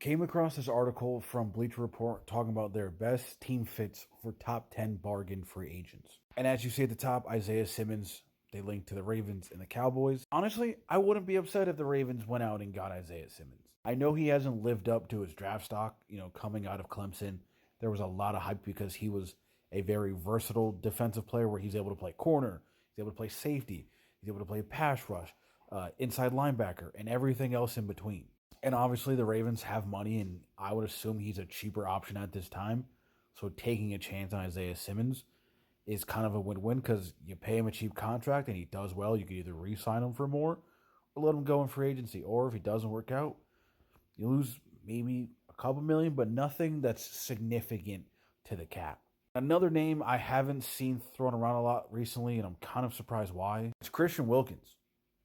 Came across this article from Bleacher Report talking about their best team fits for top 10 bargain free agents. And as you see at the top, Isaiah Simmons, they link to the Ravens and the Cowboys. Honestly, I wouldn't be upset if the Ravens went out and got Isaiah Simmons. I know he hasn't lived up to his draft stock, coming out of Clemson. There was a lot of hype because he was a very versatile defensive player where he's able to play corner, he's able to play safety, he's able to play pass rush, inside linebacker, and everything else in between. And obviously, the Ravens have money, and I would assume he's a cheaper option at this time. So taking a chance on Isaiah Simmons is kind of a win-win because you pay him a cheap contract and he does well. You could either re-sign him for more or let him go in free agency. Or if he doesn't work out, you lose maybe a couple million, but nothing that's significant to the cap. Another name I haven't seen thrown around a lot recently, and I'm kind of surprised why, it's Christian Wilkins.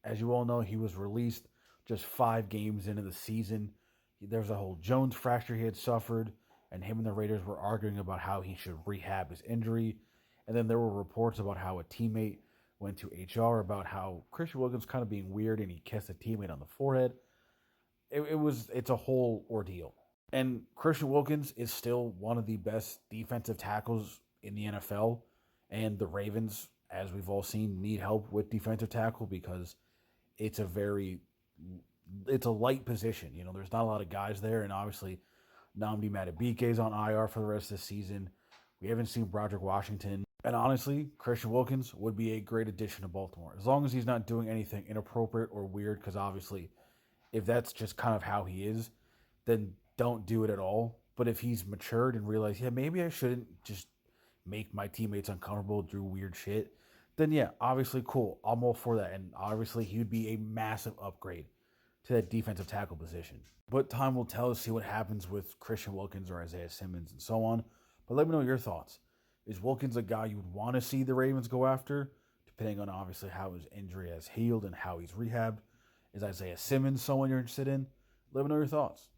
As you all know, he was released just 5 games into the season. There was a whole Jones fracture he had suffered, and him and the Raiders were arguing about how he should rehab his injury. And then there were reports about how a teammate went to HR about how Christian Wilkins kind of being weird and he kissed a teammate on the forehead. It's a whole ordeal. And Christian Wilkins is still one of the best defensive tackles in the NFL. And the Ravens, as we've all seen, need help with defensive tackle because it's a light position. There's not a lot of guys there. And obviously, Nnamdi Madubuike is on IR for the rest of the season. We haven't seen Broderick Washington. And honestly, Christian Wilkins would be a great addition to Baltimore. As long as he's not doing anything inappropriate or weird, because obviously, if that's just kind of how he is, then don't do it at all. But if he's matured and realized, yeah, maybe I shouldn't just make my teammates uncomfortable, do weird shit, then yeah, obviously cool. I'm all for that. And obviously he would be a massive upgrade to that defensive tackle position. But time will tell to see what happens with Christian Wilkins or Isaiah Simmons and so on. But let me know your thoughts. Is Wilkins a guy you would want to see the Ravens go after, depending on obviously how his injury has healed and how he's rehabbed? Is Isaiah Simmons someone you're interested in? Let me know your thoughts.